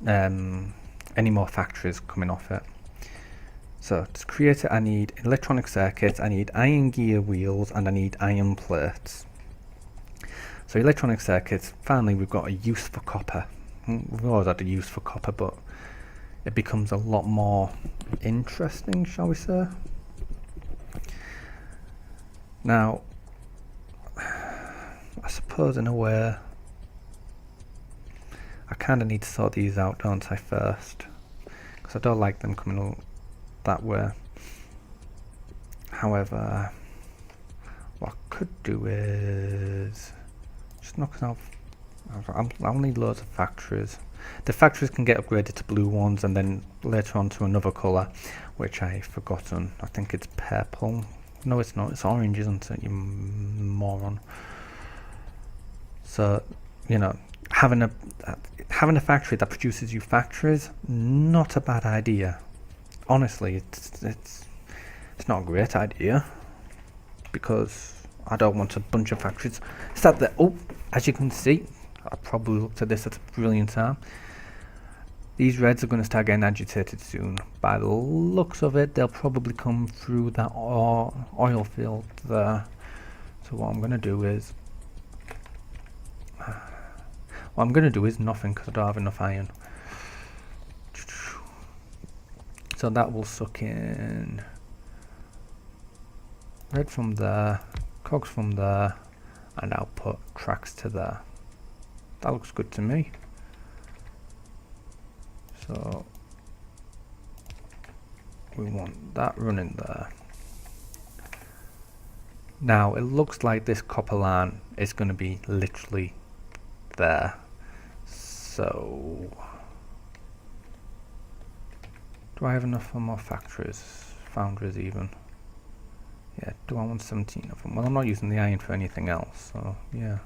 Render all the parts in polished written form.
any more factories coming off it. So to create it, I need electronic circuits, I need iron gear wheels, and I need iron plates. So electronic circuits, finally we've got a use for copper. We've always had a use for copper, but it becomes a lot more interesting, shall we say. Now, I suppose in a way, I kind of need to sort these out, don't I, first? Because I don't like them coming that way. However, what I could do is just knock off. I'll need loads of factories. The factories can get upgraded to blue ones and then later on to another colour, which I've forgotten. I think it's purple. No, it's not. It's orange, isn't it, you moron? So, you know, having a factory that produces you factories, not a bad idea. Honestly, it's not a great idea, because I don't want a bunch of factories sat there. Oh, as you can see, I probably looked at this at a brilliant time. These reds are going to start getting agitated soon. By the looks of it, they'll probably come through that oil field there. So what I'm going to do is nothing, because I don't have enough iron. So that will suck in red from there, cogs from there, and output tracks to there. That looks good to me. So we want that running there. Now it looks like this copper line is going to be literally there. So do I have enough for more foundries even? Yeah, do I want 17 of them? Well, I'm not using the iron for anything else, so yeah.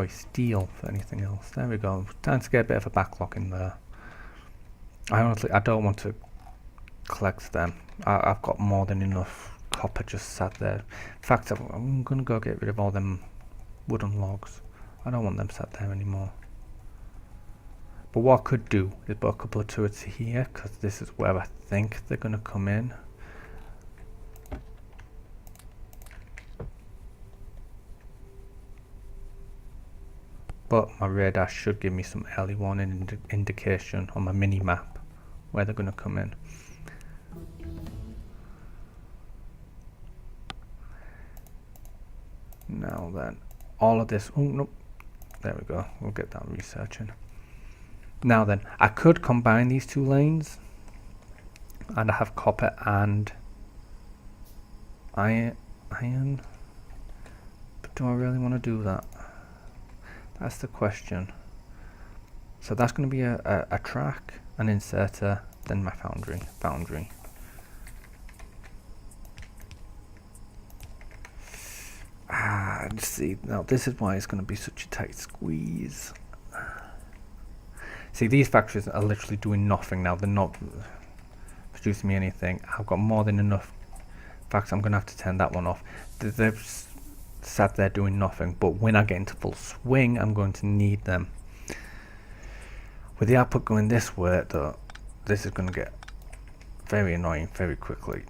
Steel for anything else. There we go. Time to get a bit of a backlog in there. I don't want to collect them. I've got more than enough copper just sat there. In fact, I'm going to go get rid of all them wooden logs. I don't want them sat there anymore. But what I could do is put a couple of turrets here, because this is where I think they're going to come in. But my radar should give me some early warning indication on my mini map where they're going to come in. Now then, all of this. Oh nope, there we go. We'll get that researching. Now then, I could combine these two lanes, and I have copper and iron. But do I really want to do that? That's the question. So that's going to be a track, an inserter, then my foundry. Let's see. Now this is why it's going to be such a tight squeeze. See, these factories are literally doing nothing now. They're not producing me anything. I've got more than enough. In fact, I'm going to have to turn that one off. They've sat there doing nothing, but when I get into full swing, I'm going to need them. With the output going this way, though, this is going to get very annoying very quickly.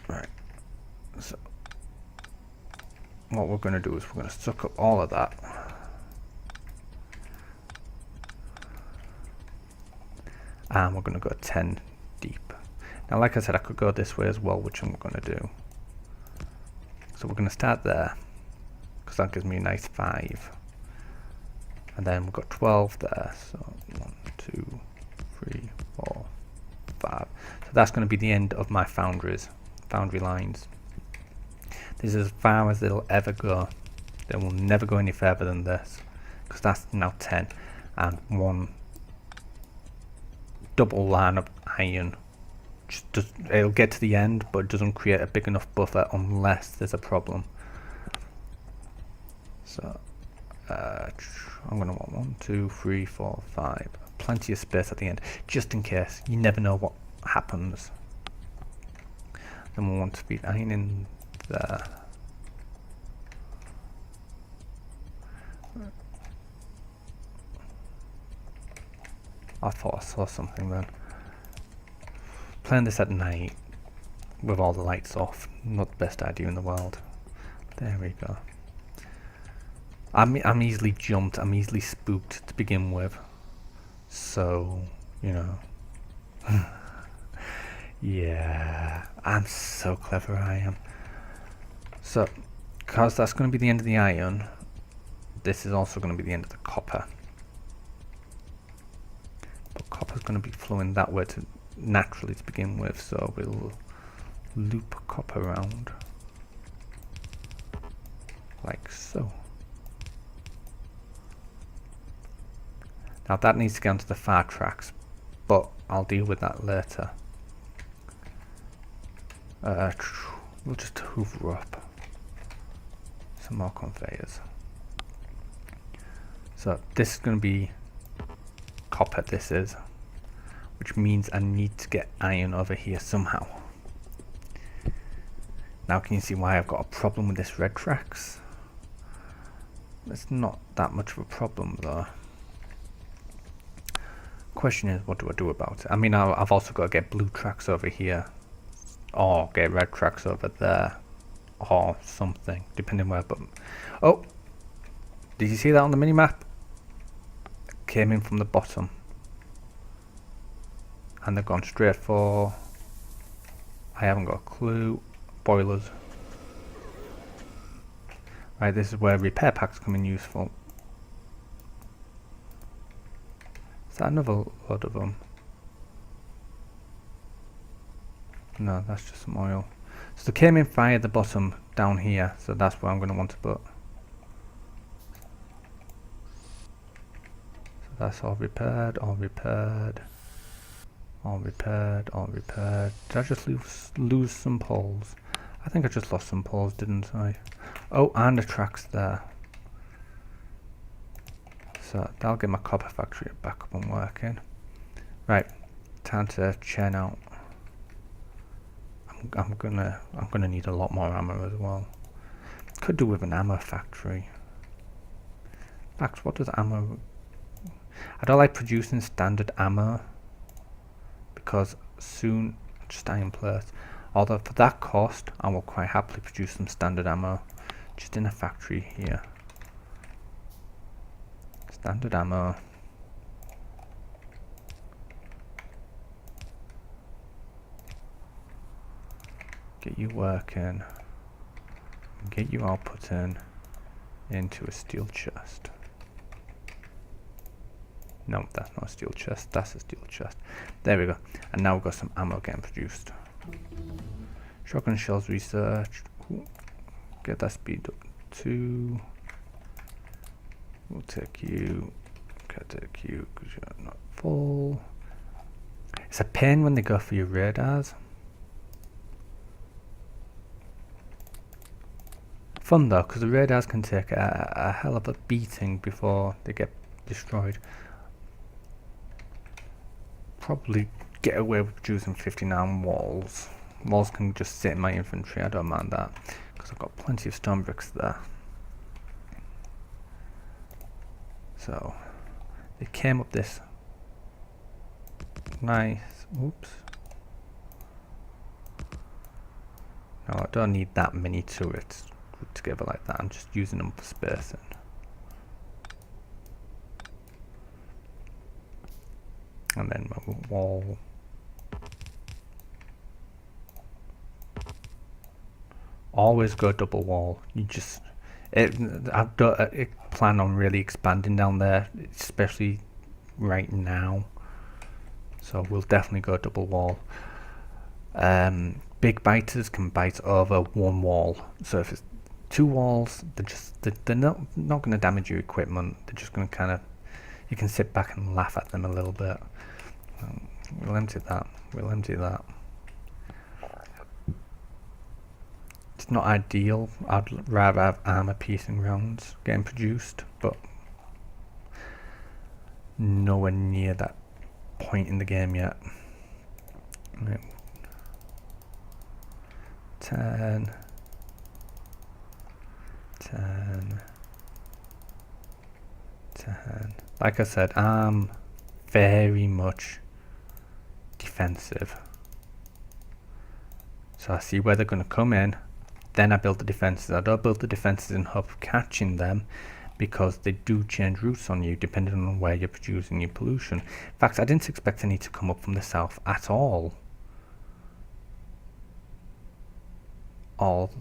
Right. So what we're going to do is we're going to suck up all of that. And we're going to go 10 deep. Now, like I said, I could go this way as well, which I'm going to do. So we're going to start there, because that gives me a nice 5. And then we've got 12 there. So 1, 2, 3, 4, 5. So that's going to be the end of my foundry lines. This is as far as they'll ever go. They will never go any further than this, because that's now 10. And one double line of iron. It'll get to the end, but it doesn't create a big enough buffer unless there's a problem. So I'm going to want 1, 2, 3, 4, 5. Plenty of space at the end, just in case. You never know what happens. Then we'll want to feed iron in there. I thought I saw something then. Playing this at night with all the lights off, not the best idea in the world. There we go. I'm easily jumped, I'm easily spooked to begin with. So, you know. Yeah, I'm so clever, I am. So, because that's going to be the end of the iron, this is also going to be the end of the copper. But copper's going to be flowing that way naturally to begin with, so we'll loop copper around. Like so. Now that needs to get onto the far tracks, but I'll deal with that later. We'll just hoover up some more conveyors. So this is going to be copper, this is, which means I need to get iron over here somehow. Now can you see why I've got a problem with this red tracks? It's not that much of a problem though. Question is, what do I do about it? I mean, I've also got to get blue tracks over here, or get red tracks over there, or something, depending where. But oh, did you see that on the minimap? Came in from the bottom, and they've gone straight for, I haven't got a clue, boilers. Right, this is where repair packs come in useful. Is that another load of them? No, that's just some oil. So they came in fire at the bottom down here, so that's where I'm going to want to put. So that's all repaired, all repaired, all repaired, all repaired. Did I just lose some poles? I think I just lost some poles, didn't I? Oh, and the tracks there. So that'll get my copper factory back up and working. Right, time to churn out. I'm gonna need a lot more ammo as well. Could do with an ammo factory. Max, what does ammo? I don't like producing standard ammo because soon just iron plate. Although for that cost, I will quite happily produce some standard ammo just in a factory here. Standard ammo. Get you working. Get you outputting into a steel chest. No, that's not a steel chest. That's a steel chest. There we go. And now we've got some ammo getting produced. Shotgun shells research. Ooh. Get that speed up to. We'll take you. Can't take you because you're not full. It's a pain when they go for your radars. Fun though, because the radars can take a hell of a beating before they get destroyed. Probably get away with producing 59 walls. Walls can just sit in my infantry, I don't mind that, because I've got plenty of stone bricks there. So, they came up this nice, oops. No, I don't need that many turrets together like that, I'm just using them for spacing. And then my wall. Always go double wall. You just, I don't plan on really expanding down there, especially right now. So we'll definitely go double wall. Big biters can bite over one wall. So if it's two walls, they're not going to damage your equipment. They're just going to kind of, you can sit back and laugh at them a little bit. We'll empty that. We'll empty that. It's not ideal. I'd rather have armor piercing rounds getting produced, but nowhere near that point in the game yet. Right. 10. 10. Like I said, I'm very much defensive. So I see where they're going to come in, then I build the defenses. I don't build the defenses in hope of catching them, because they do change routes on you depending on where you're producing your pollution. In fact, I didn't expect any to come up from the south at all. Although,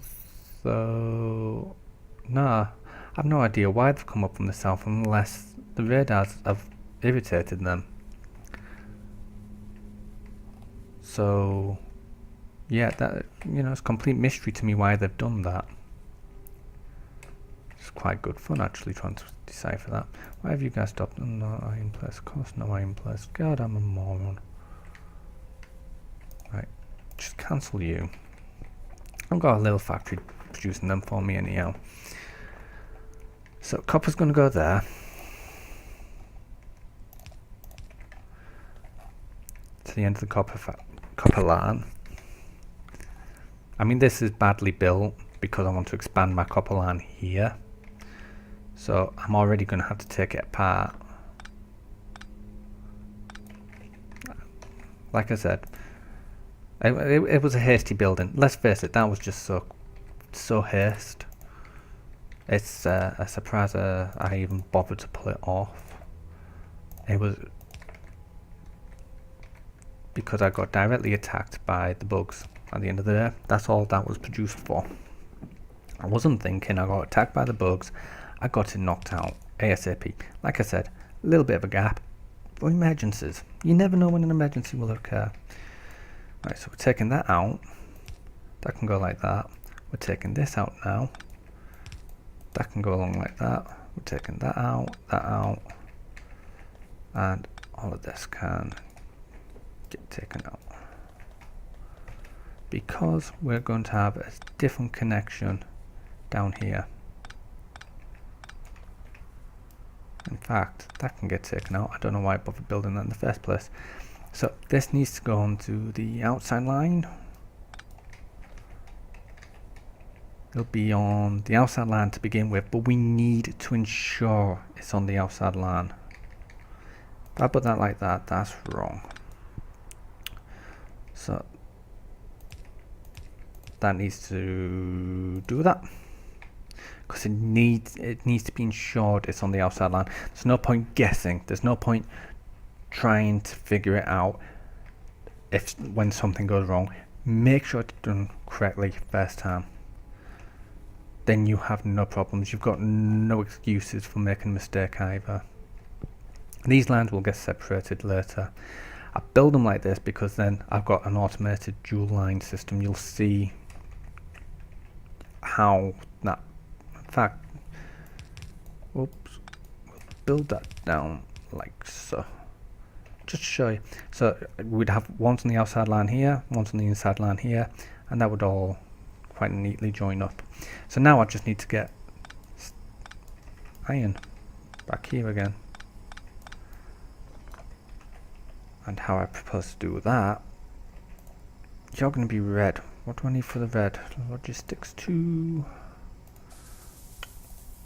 nah, I have no idea why they've come up from the south unless the radars have irritated them. So, yeah, that, you know, it's a complete mystery to me why they've done that. It's quite good fun actually trying to decipher that. Why have you guys stopped? No iron place, of course no iron place. God, I'm a moron. Right, just cancel you. I've got a little factory producing them for me anyhow. So copper's going to go there. To the end of the copper line. I mean, this is badly built because I want to expand my copper line here. So I'm already going to have to take it apart. Like I said, it was a hasty building. Let's face it, that was just so haste. It's a surprise I even bothered to pull it off. It was because I got directly attacked by the bugs at the end of the day. That's all that was produced for. I wasn't thinking. I got attacked by the bugs. I got it knocked out ASAP. Like I said, a little bit of a gap for emergencies. You never know when an emergency will occur. Right, so we're taking that out. That can go like that. We're taking this out now. That can go along like that. We're taking that out, and all of this can get taken out. Because we're going to have a different connection down here. In fact, that can get taken out. I don't know why I bothered building that in the first place. So this needs to go onto the outside line. It'll be on the outside line to begin with, but we need to ensure it's on the outside line. If I put that like that, that's wrong. So that needs to do that. Because it needs to be ensured it's on the outside line. There's no point guessing. There's no point trying to figure it out when something goes wrong. Make sure it's done correctly first time. Then you have no problems. You've got no excuses for making a mistake either. These lines will get separated later. I build them like this because then I've got an automated dual line system. You'll see how that, in fact, whoops, we'll build that down like so. Just to show you. So we'd have ones on the outside line here, ones on the inside line here, and that would all quite neatly join up. So now I just need to get iron back here again. And how I propose to do that, you're going to be red. What do I need for the red? Logistics 2.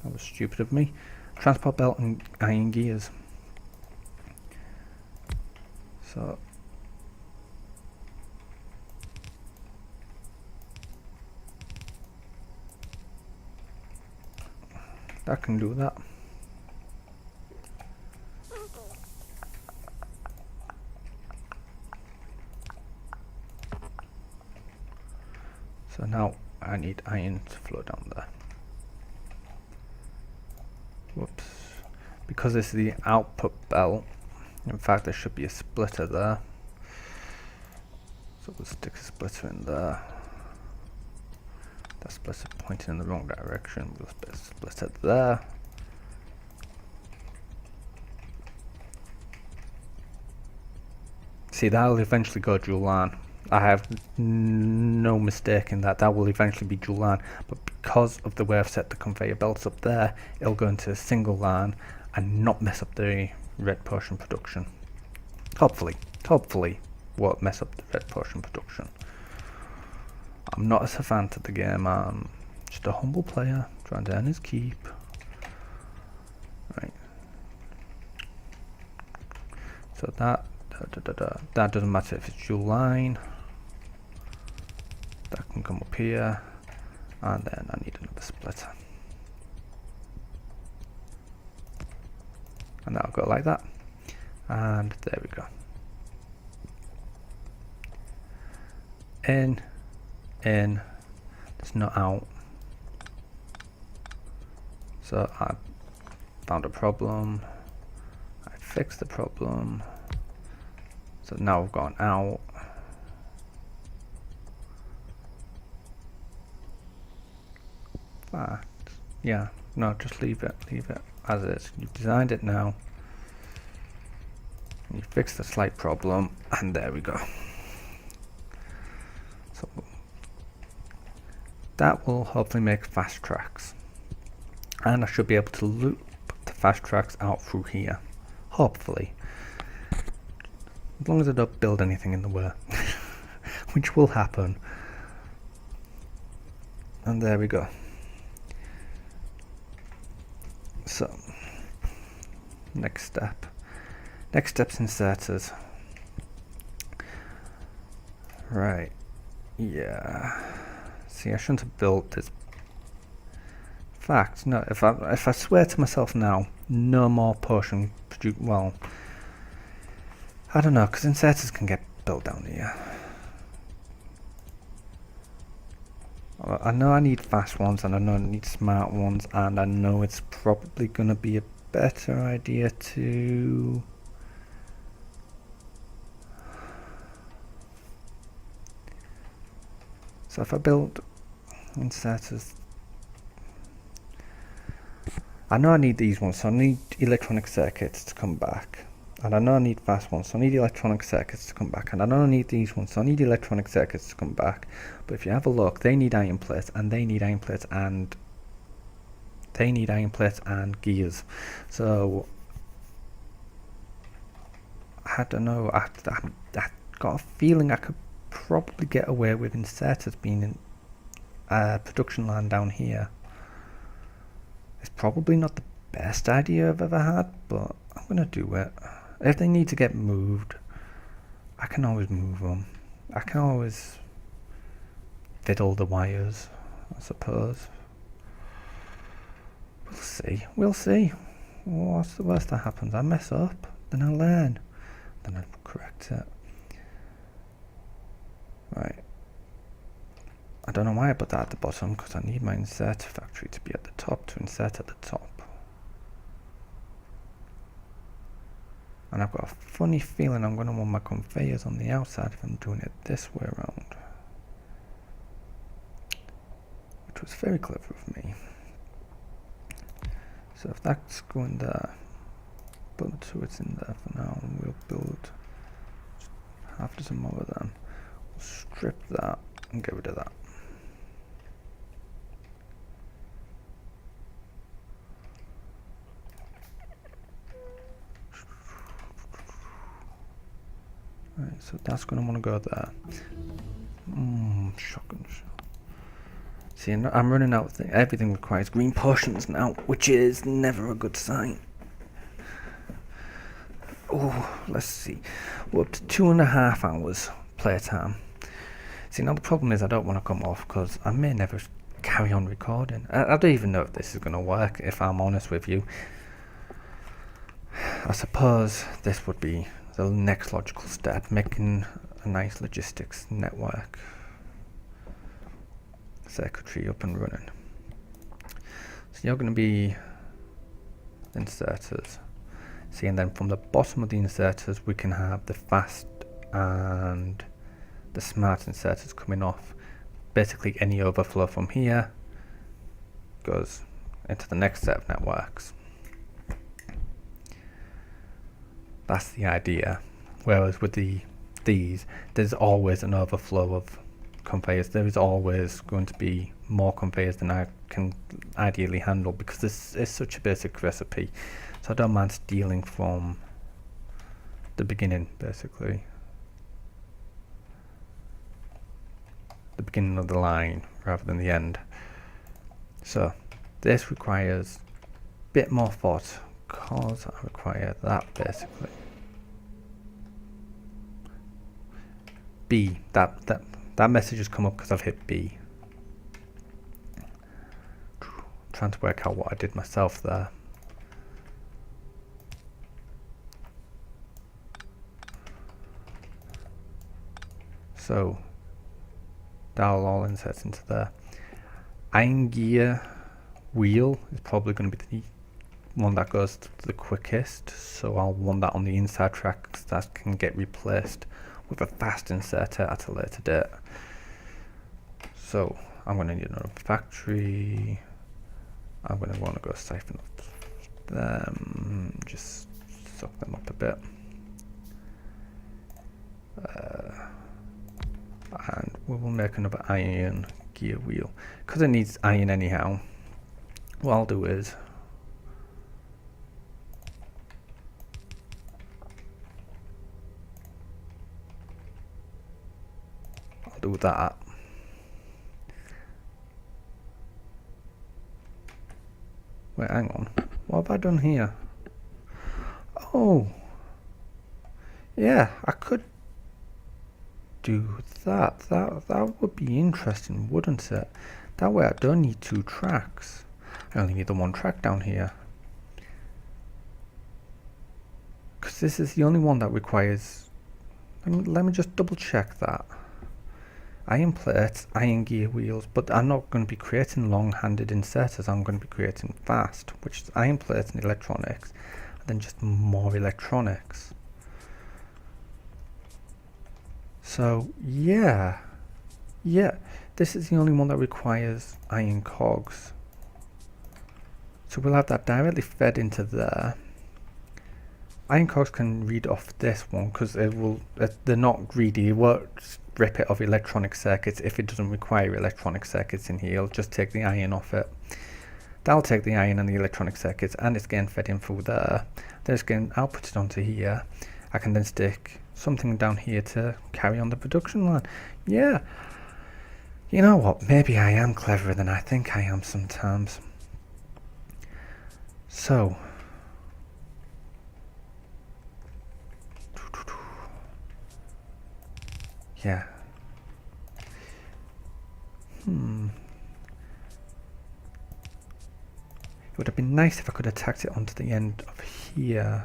That was stupid of me. Transport belt and iron gears. So that can do that. So now I need iron to flow down there. Whoops. Because this is the output belt, in fact there should be a splitter there. So we'll stick a splitter in there. That splitter pointing in the wrong direction. We'll put a splitter there. See, that'll eventually go dual line. I have no mistake in that. That will eventually be dual line, but because of the way I've set the conveyor belts up there, it'll go into a single line and not mess up the red potion production. Hopefully won't mess up the red potion production. I'm not a savant at the game. I'm just a humble player trying to earn his keep. Right, So that that doesn't matter if it's dual line. That can come up here, and then I need another splitter, and that'll go like that. And there we go. In, there's no out. So I found a problem, I fixed the problem, so now I've got an out. Yeah, no, just leave it as is. You've designed it now, and you fixed the slight problem, and there we go. So that will hopefully make fast tracks, and I should be able to loop the fast tracks out through here, hopefully, as long as I don't build anything in the way, which will happen. And there we go. So next step's inserters. Right, yeah, see, I shouldn't have built this. In fact, no, if I swear to myself now, no more potion well, I don't know, because inserters can get built down here. I know I need fast ones, and I know I need smart ones, and I know it's probably going to be a better idea to so if I build inserters, I know I need these ones, so I need electronic circuits to come back. And I know I need fast ones, so I need electronic circuits to come back. And I know I need these ones, so I need electronic circuits to come back. But if you have a look, they need iron plates, and they need iron plates, and they need iron plates and gears. So I don't know. I got a feeling I could probably get away with inserters being in a production line down here. It's probably not the best idea I've ever had, but I'm gonna do it. If they need to get moved, I can always move them. I can always fiddle the wires, I suppose. We'll see. What's the worst that happens? I mess up, then I learn, then I correct it. Right. I don't know why I put that at the bottom, because I need my insert factory to be at the top to insert at the top. And I've got a funny feeling I'm going to want my conveyors on the outside if I'm doing it this way around. Which was very clever of me. So if that's going there, build two it's in there for now, and we'll build half a dozen more of them. We'll strip that and get rid of that. Right, so that's going to want to go there. Shotgun. See, I'm running out of things. Everything requires green potions now, which is never a good sign. Oh, let's see. We're up to 2.5 hours playtime. See, now the problem is I don't want to come off because I may never carry on recording. I don't even know if this is going to work, if I'm honest with you. I suppose this would be the next logical step, making a nice logistics network circuitry up and running. So you're going to be inserters. See, and then from the bottom of the inserters we can have the fast and the smart inserters coming off. Basically any overflow from here goes into the next set of networks. That's the idea. Whereas with these, there's always an overflow of conveyors. There is always going to be more conveyors than I can ideally handle because this is such a basic recipe. So I don't mind stealing from the beginning, basically. The beginning of the line rather than the end. So this requires a bit more thought because I require that basically. B. That message has come up because I've hit B. Trying to work out what I did myself there. So that'll all insert into there. Iron gear wheel is probably going to be the one that goes the quickest, so I'll want that on the inside track because that can get replaced with a fast inserter at a later date. So I'm going to need another factory. I'm going to want to go siphon up them, just suck them up a bit. And we will make another iron gear wheel because it needs iron anyhow. What I'll do is I'll do that. Wait, hang on. What have I done here? Oh, yeah, I could do that. That would be interesting, wouldn't it? That way I don't need 2 tracks. I only need the 1 track down here. Because this is the only one that requires... Let me just double check that. Iron plates, iron gear wheels, but I'm not going to be creating long-handed inserters. I'm going to be creating fast, which is iron plates and electronics, and then just more electronics. So yeah, this is the only one that requires iron cogs. So we'll have that directly fed into there. Iron cogs can read off this one because they're not greedy. It won't rip it of electronic circuits if it doesn't require electronic circuits in here. It'll just take the iron off it. That'll take the iron and the electronic circuits, and it's getting fed in through there. Then it's getting outputted onto here. I can then stick something down here to carry on the production line. Yeah, you know what, maybe I am cleverer than I think I am sometimes. So yeah, it would have been nice if I could have tacked it onto the end of here,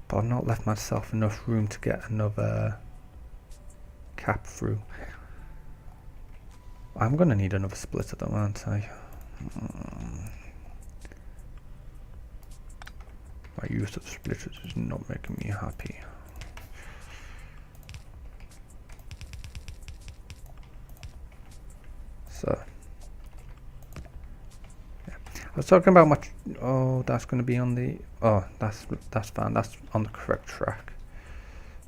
but I've not left myself enough room to get another cap through. I'm going to need another splitter though, aren't I? My use of splitters is not making me happy. So yeah. I was talking about my oh, that's going to be on the that's fine, that's on the correct track.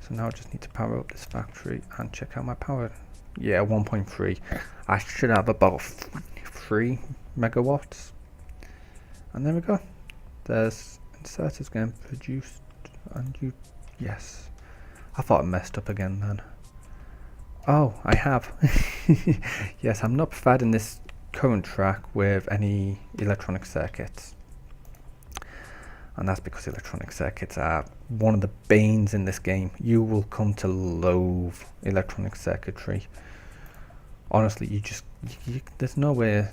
So now I just need to power up this factory and check out my power. Yeah, 1.3. I should have about 3 megawatts. And there we go. There's inserters getting produced, and yes. I thought I messed up again then. Oh, I have. Yes, I'm not providing this current track with any electronic circuits. And that's because electronic circuits are one of the banes in this game. You will come to loathe electronic circuitry. Honestly, there's no way.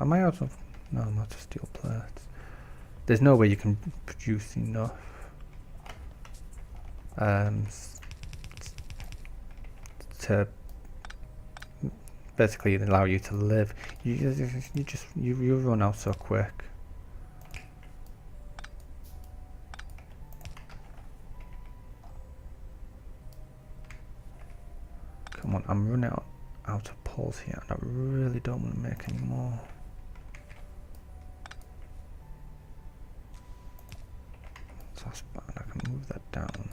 Am I out of? No, I'm out of steel plates. There's no way you can produce enough to basically allow you to live. You run out so quick. Come on, I'm running out of poles here, and I really don't want to make any more. So that's fine, I can move that down.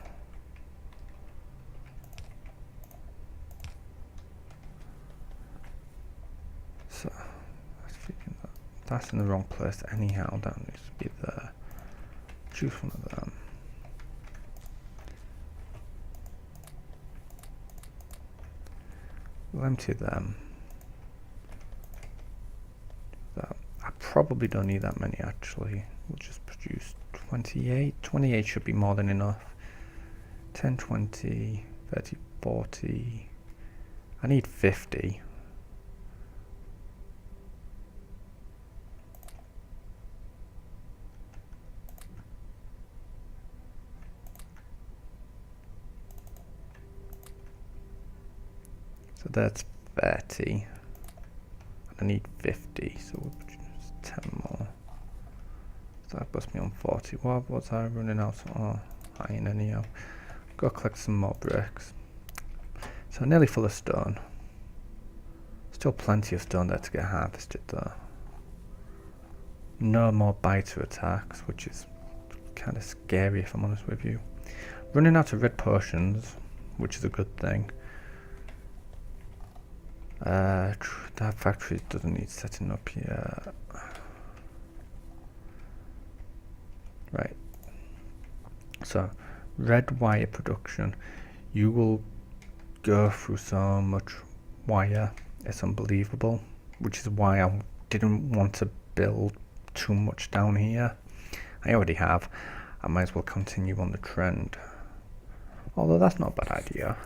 So that's in the wrong place anyhow. That needs to be there. Choose one of them. We'll empty them. I probably don't need that many actually. We'll just produce 28. 28 should be more than enough. 10, 20, 30, 40. I need 50. So that's 30. I need 50, so we'll produce 10 more. So that puts me on 40. What was I running out? Oh, iron anyhow. Go collect some more bricks. So nearly full of stone. Still plenty of stone there to get harvested though. No more biter attacks, which is kind of scary if I'm honest with you. Running out of red potions, which is a good thing. That factory doesn't need setting up yet. Right. So, red wire production. You will go through so much wire, it's unbelievable. Which is why I didn't want to build too much down here. I already have. I might as well continue on the trend. Although that's not a bad idea.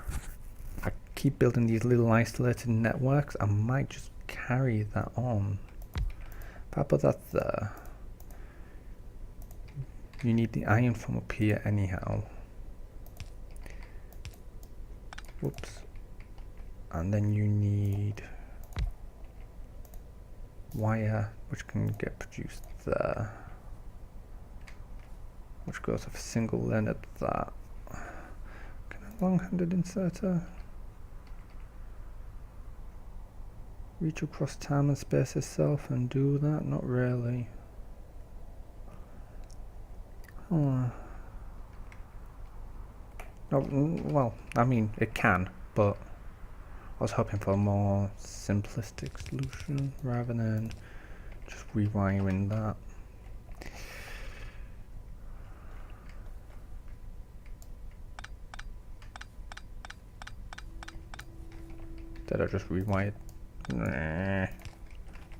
If I keep building these little isolated networks, I might just carry that on. If I put that there, you need the iron from up here anyhow. Whoops. And then you need wire, which can get produced there. Which goes off a single lane at that. Can a long-handed inserter reach across time and space itself and do that? Not really. Oh. No, well, I mean, it can, but I was hoping for a more simplistic solution rather than just rewiring that. Did I just rewire? Nah.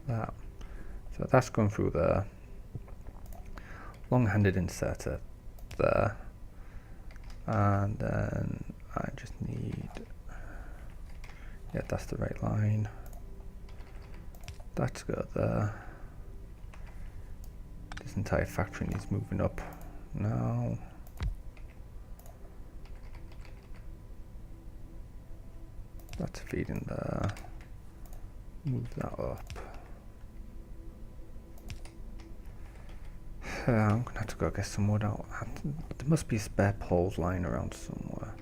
That. So that's going through there. Long-handed inserter there. And then I just need, yeah, that's the right line. That's go there. This entire factory needs moving up now. That's feeding there. Move that up. I'm gonna have to go get some wood out. There must be spare poles lying around somewhere.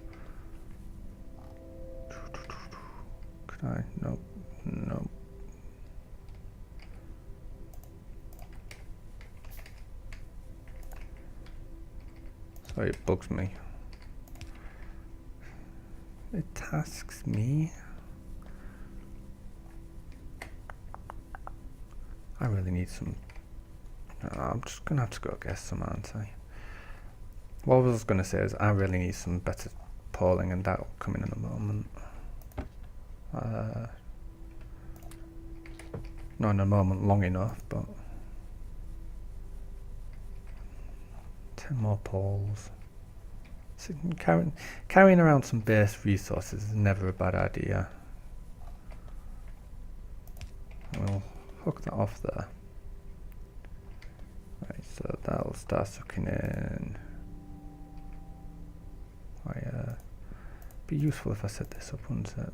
Could I? Nope. Nope. Sorry, it bugs me. It tasks me. I really need some. I'm just gonna have to go get some, aren't I? What I was gonna say is I really need some better polling, and that'll come in a moment. Not in a moment long enough, but 10 more poles. So carrying around some base resources is never a bad idea. We'll hook that off there. Right, so that'll start sucking in. Be useful if I set this up, wouldn't it?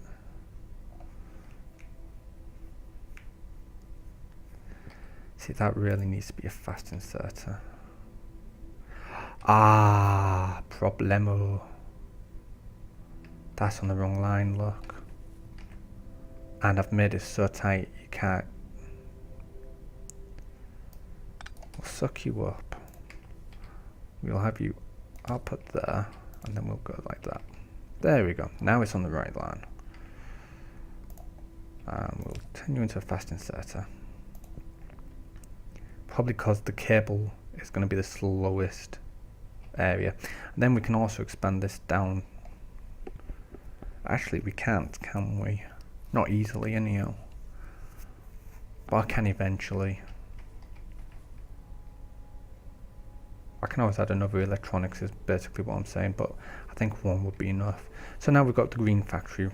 See, that really needs to be a fast inserter. Ah, problemo. That's on the wrong line, look. And I've made it so tight you can't. We'll suck you up. We'll have you output there, and then we'll go like that. There we go. Now it's on the right line. We'll turn you into a fast inserter. Probably because the cable is going to be the slowest area. And then we can also expand this down. Actually, we can't, can we? Not easily, anyhow. But I can eventually. I can always add another electronics is basically what I'm saying, but I think one would be enough. So now we've got the green factory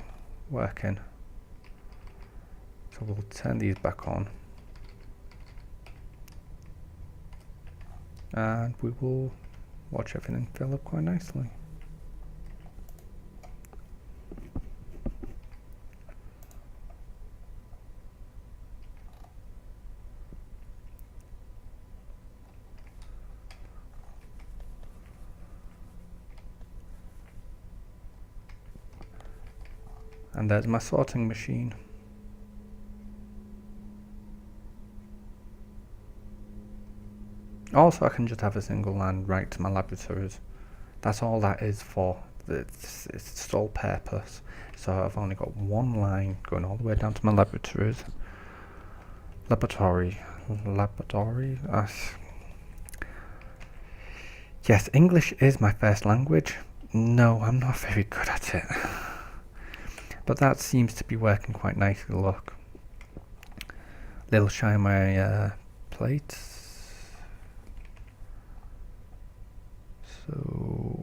working. So we'll turn these back on. And we will watch everything fill up quite nicely. And there's my sorting machine. Also, I can just have a single line right to my laboratories. That's all that is for. It's sole purpose. So I've only got one line going all the way down to my laboratories. Laboratory. Yes, English is my first language. No, I'm not very good at it. But that seems to be working quite nicely, look. Little shy on my plates. So